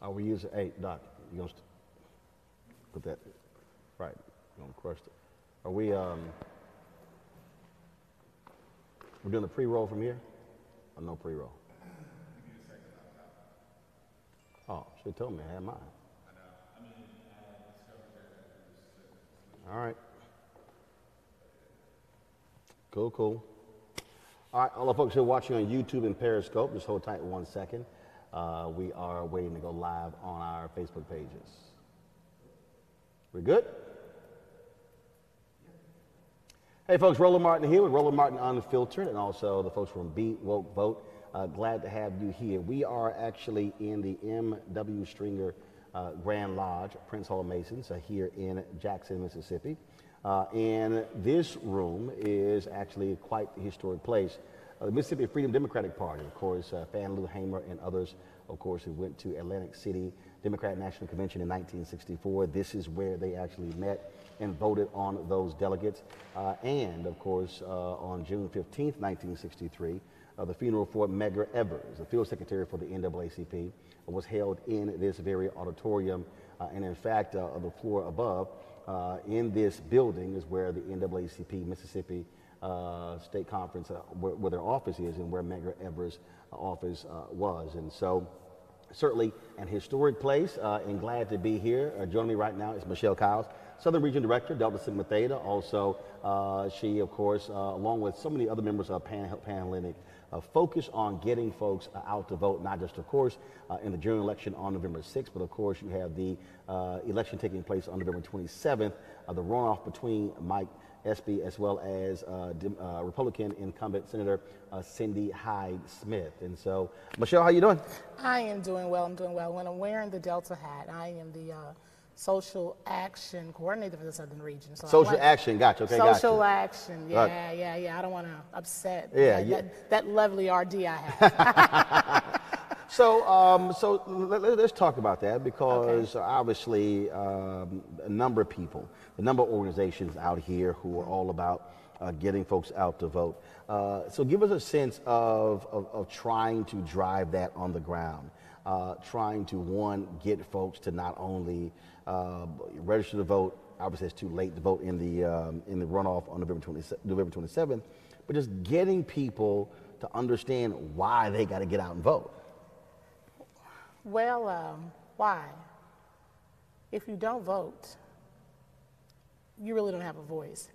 Are we using, hey, Doc, you gonna put that, right, you gonna crush it. Are we, we're doing the pre-roll from here? Or no pre-roll? Oh, she told me I had mine. All right. Cool, cool. All right, all the folks who are watching on YouTube and Periscope, just hold tight 1 second. We are waiting to go live on our Facebook pages. We good? Hey folks, Roland Martin here with Roland Martin Unfiltered, and also the folks from Be Woke Vote. Glad to have you here. We are actually in the M.W. Stringer Grand Lodge, Prince Hall Masons, here in Jackson, Mississippi. And this room is actually quite the historic place. The Mississippi Freedom Democratic Party, of course, Fan Lou Hamer and others, of course, who went to Atlantic City Democratic National Convention in 1964. This is where they actually met and voted on those delegates. And, of course, on June 15th, 1963, the funeral for Medgar Evers, the field secretary for the NAACP, was held in this very auditorium. And in fact, on the floor above, in this building is where the NAACP Mississippi State Conference, where their office is, and where Medgar Evers' office was. And so, certainly an historic place, and glad to be here. Joining me right now is Michelle Kyles, Southern Region Director, Delta Sigma Theta. Also, she, of course, along with so many other members of Pan Hellenic, focus on getting folks out to vote, not just, of course, in the general election on November 6th, but of course you have the election taking place on November 27th, the runoff between Mike Espy as well as Republican incumbent Senator Cindy Hyde-Smith. And so, Michelle, how you doing? I am doing well. I'm doing well. When I'm wearing the Delta hat, I am the social action coordinator for the Southern Region. So social action, gotcha. Okay, social gotcha. action, yeah, yeah. I don't want to upset that lovely RD I have. So let's talk about that, because obviously a number of people, a number of organizations out here who are all about getting folks out to vote. So give us a sense of trying to drive that on the ground, trying to, one, get folks to not only register to vote. Obviously, it's too late to vote in the runoff on November 27th, but just getting people to understand why they got to get out and vote. Well, why? If you don't vote, you really don't have a voice.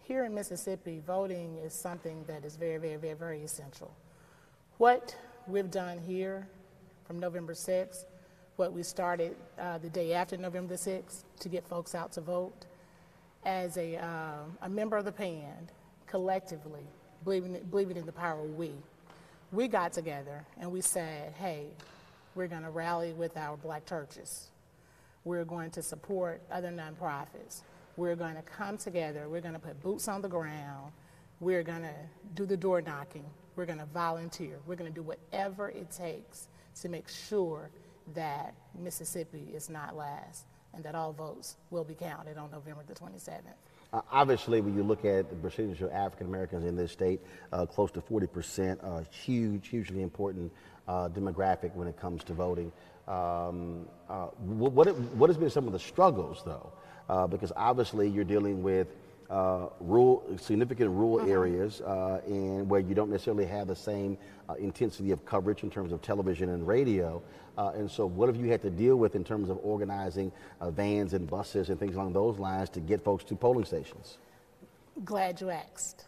Here in Mississippi, voting is something that is very, very, very, very essential. What we've done here from November 6th, what we started the day after November 6th to get folks out to vote, as a member of the PAN, collectively, believing in the power of we got together and we said, hey, we're going to rally with our black churches. We're going to support other nonprofits. We're going to come together. We're going to put boots on the ground. We're going to do the door knocking. We're going to volunteer. We're going to do whatever it takes to make sure that Mississippi is not last and that all votes will be counted on November the 27th. Obviously, when you look at the percentage of African Americans in this state, close to 40%, hugely important demographic when it comes to voting. What has been some of the struggles, though? Because obviously you're dealing with significant rural areas, and where you don't necessarily have the same intensity of coverage in terms of television and radio. And so what have you had to deal with in terms of organizing vans and buses and things along those lines to get folks to polling stations? Glad you asked.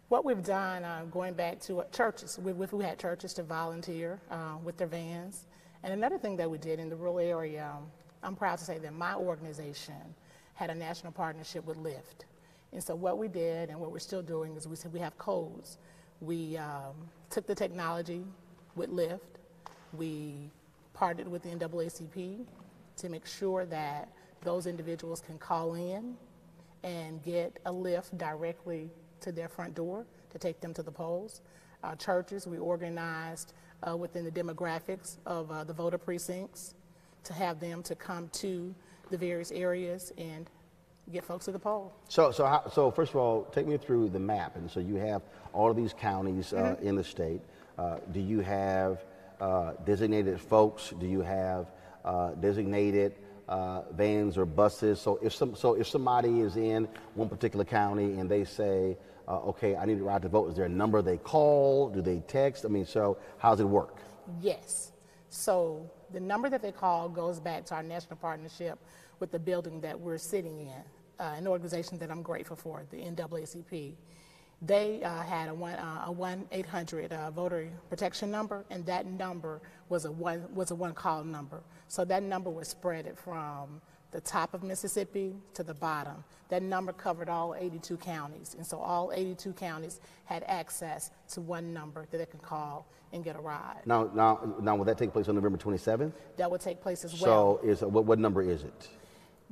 What we've done, going back to churches, we had churches to volunteer with their vans. And another thing that we did in the rural area, I'm proud to say that my organization had a national partnership with Lyft. And so what we did and what we're still doing is we said we have codes. We took the technology with Lyft. We partnered with the NAACP to make sure that those individuals can call in and get a Lyft directly to their front door to take them to the polls. Churches, we organized within the demographics of the voter precincts to have them to come to the various areas and get folks to the poll. So first of all, take me through the map. And so you have all of these counties in the state. Do you have designated folks? Do you have designated vans or buses? So if somebody is in one particular county and they say, okay, I need to ride to vote, is there a number they call? Do they text? I mean, so how does it work? Yes. So the number that they call goes back to our national partnership with the building that we're sitting in, an organization that I'm grateful for, the NAACP. They had a 1-800 voter protection number, and that number was a one call number. So that number was spread from the top of Mississippi to the bottom. That number covered all 82 counties, and so all 82 counties had access to one number that they could call and get a ride. Now, will that take place on November 27th? That would take place as well. So what number is it?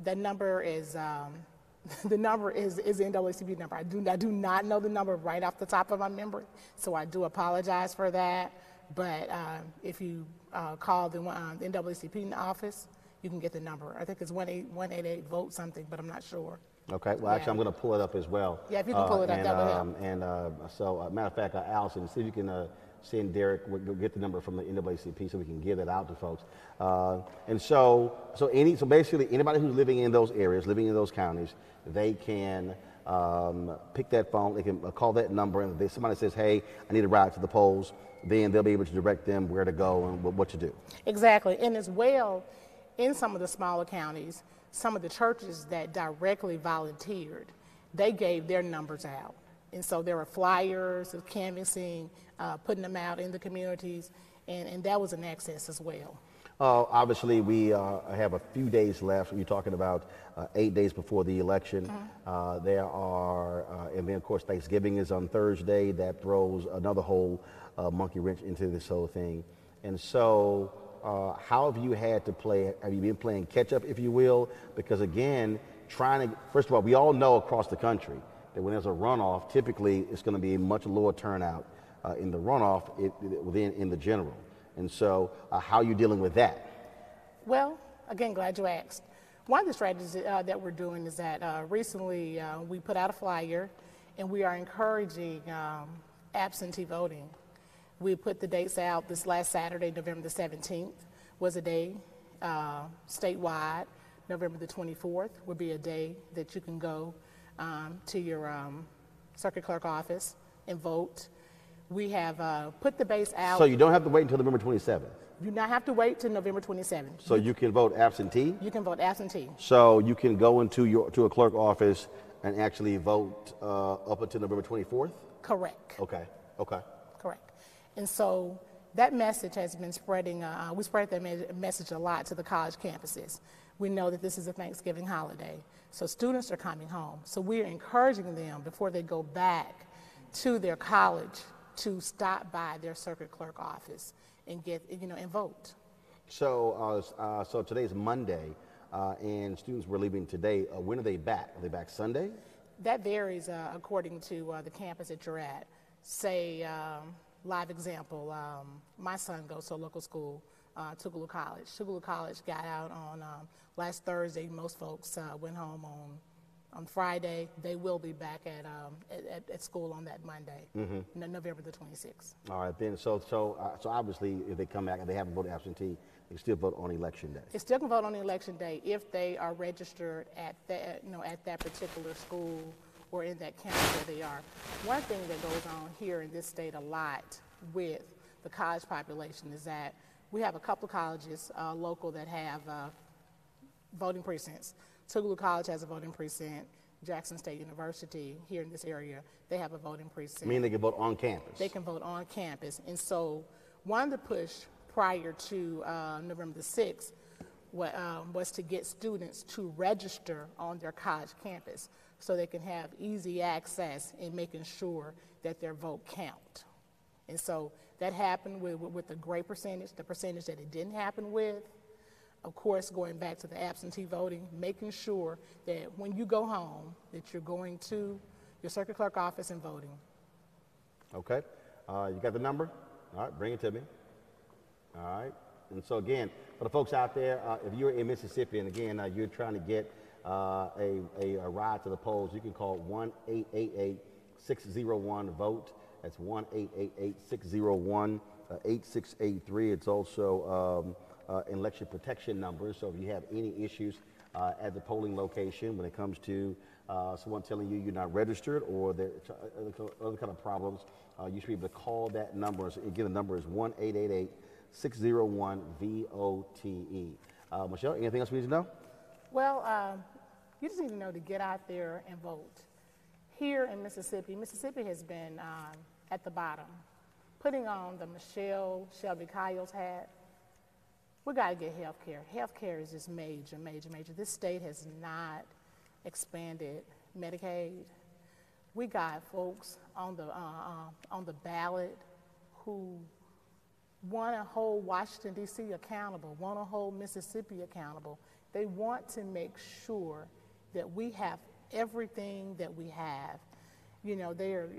The number is the NAACP number. I do not know the number right off the top of my memory, so I do apologize for that. But if you call the NAACP office, you can get the number. I think it's 188 vote something, but I'm not sure. Okay. Well, actually, I'm going to pull it up as well. Yeah, if you can pull it up, that would help. So, matter of fact, Allison, see if you can send Derek. We'll get the number from the NAACP so we can give that out to folks. So basically, anybody who's living in those areas, living in those counties, they can pick that phone. They can call that number, and if somebody says, "Hey, I need a ride to the polls," then they'll be able to direct them where to go and what to do. Exactly, and as well, in some of the smaller counties, some of the churches that directly volunteered, they gave their numbers out. And so there were flyers of canvassing, putting them out in the communities, and that was an access as well. Obviously, we have a few days left. You're talking about 8 days before the election. Mm-hmm. And then of course Thanksgiving is on Thursday. That throws another whole monkey wrench into this whole thing. And so, how have you had to play? Have you been playing catch up, if you will? Because again, first of all, we all know across the country that when there's a runoff, typically it's going to be a much lower turnout in the runoff than in the general. And so, how are you dealing with that? Well, again, glad you asked. One of the strategies that we're doing is that recently we put out a flyer, and we are encouraging absentee voting. We put the dates out this last Saturday, November the 17th, was a day statewide. November the 24th would be a day that you can go to your circuit clerk office and vote. We have put the base out. So you don't have to wait until November 27th? You do not have to wait till November 27th. So you can vote absentee? You can vote absentee. So you can go to a clerk office and actually vote up until November 24th? Correct. Okay. Correct. And so that message has been spreading, we spread that message a lot to the college campuses. We know that this is a Thanksgiving holiday, so students are coming home. So we're encouraging them before they go back to their college to stop by their circuit clerk office and and vote. So today's Monday, and students were leaving today. When are they back? Are they back Sunday? That varies according to the campus that you're at. Say, live example, my son goes to a local school, Tougaloo College. Tougaloo College got out on last Thursday. Most folks went home on Friday. They will be back at school on that Monday, November the 26th. All right, then. So obviously, if they come back and they haven't voted absentee, they can still vote on election day. They still can vote on election day if they are registered at that particular school or in that county where they are. One thing that goes on here in this state a lot with the college population is that we have a couple of colleges local that have voting precincts. Tougaloo College has a voting precinct. Jackson State University here in this area, they have a voting precinct. Meaning they can vote on campus? They can vote on campus. And so one of the push prior to November the 6th was to get students to register on their college campus so they can have easy access in making sure that their vote count. And so that happened with a great percentage. The percentage that it didn't happen with, of course, going back to the absentee voting, making sure that when you go home that you're going to your circuit clerk office and voting. Okay. You got the number? All right, bring it to me. All right. And so again, for the folks out there, if you're in Mississippi and again, you're trying to get a ride to the polls, you can call 1-888-601-VOTE. That's 1-888-601 8683. It's also an election protection number. So if you have any issues at the polling location when it comes to someone telling you you're not registered or there other kind of problems, you should be able to call that number. So again, the number is 1-888-601-VOTE. Michelle, anything else we need to know? Well, you just need to know to get out there and vote. Here in Mississippi, Mississippi has been at the bottom, putting on the Michelle Shelby Kyles hat. We got to get health care. Health care is just major, major, major. This state has not expanded Medicaid. We got folks on the ballot who want to hold Washington, D.C. accountable, want to hold Mississippi accountable. They want to make sure that we have everything that we have. You know, they're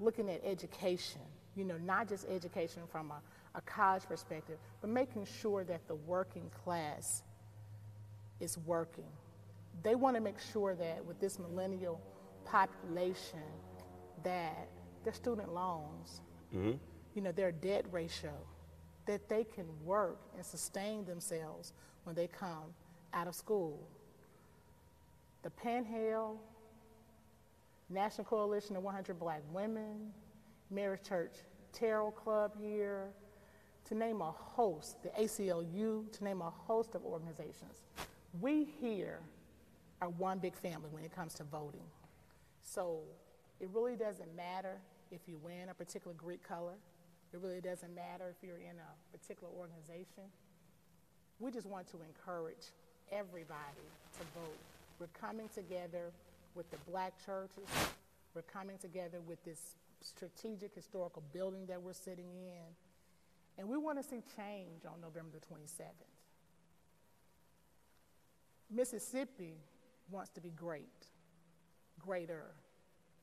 looking at education, you know, not just education from a college perspective, but making sure that the working class is working. They want to make sure that with this millennial population that their student loans, you know, their debt ratio, that they can work and sustain themselves when they come out of school. The Pan Hellenic National Coalition of 100 Black Women, Marriage Church Tarot Club here, to name a host, the ACLU, to name a host of organizations. We here are one big family when it comes to voting. So it really doesn't matter if you wear a particular Greek color. It really doesn't matter if you're in a particular organization. We just want to encourage everybody to vote. We're coming together with the black churches. We're coming together with this strategic historical building that we're sitting in. And we want to see change on November the 27th. Mississippi wants to be great, greater.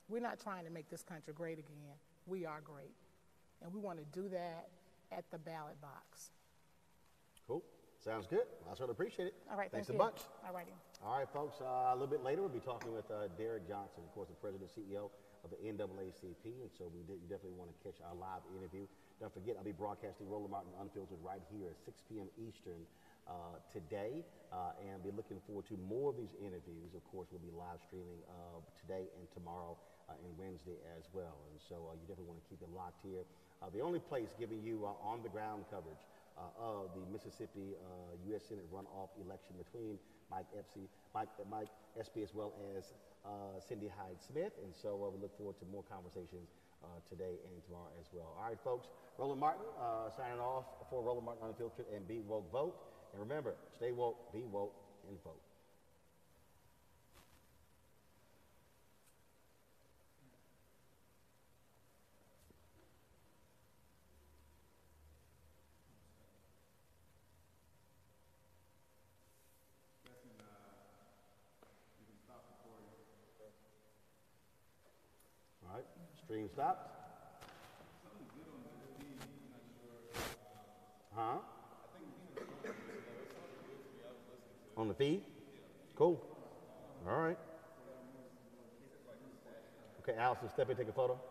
We're not trying to make this country great again. We are great. And we want to do that at the ballot box. Cool. Sounds good. I certainly appreciate it. All right, thanks thank a you. bunch. All righty. All right, folks. A little bit later, we'll be talking with Derek Johnson, of course, the president and CEO of the NAACP. And so you definitely want to catch our live interview. Don't forget, I'll be broadcasting Roland Martin Unfiltered right here at 6 p.m. Eastern today, and be looking forward to more of these interviews. Of course, we'll be live streaming today and tomorrow and Wednesday as well. And so you definitely want to keep it locked here. The only place giving you on-the-ground coverage of the Mississippi U.S. Senate runoff election between Mike Espy as well as Cindy Hyde-Smith. And so we look forward to more conversations today and tomorrow as well. All right, folks. Roland Martin signing off for Roland Martin Unfiltered and Be Woke Vote. And remember, stay woke, be woke, and vote. All right, stream stopped. Huh? On the feed? Cool. All right. Okay, Allison, step in, take a photo.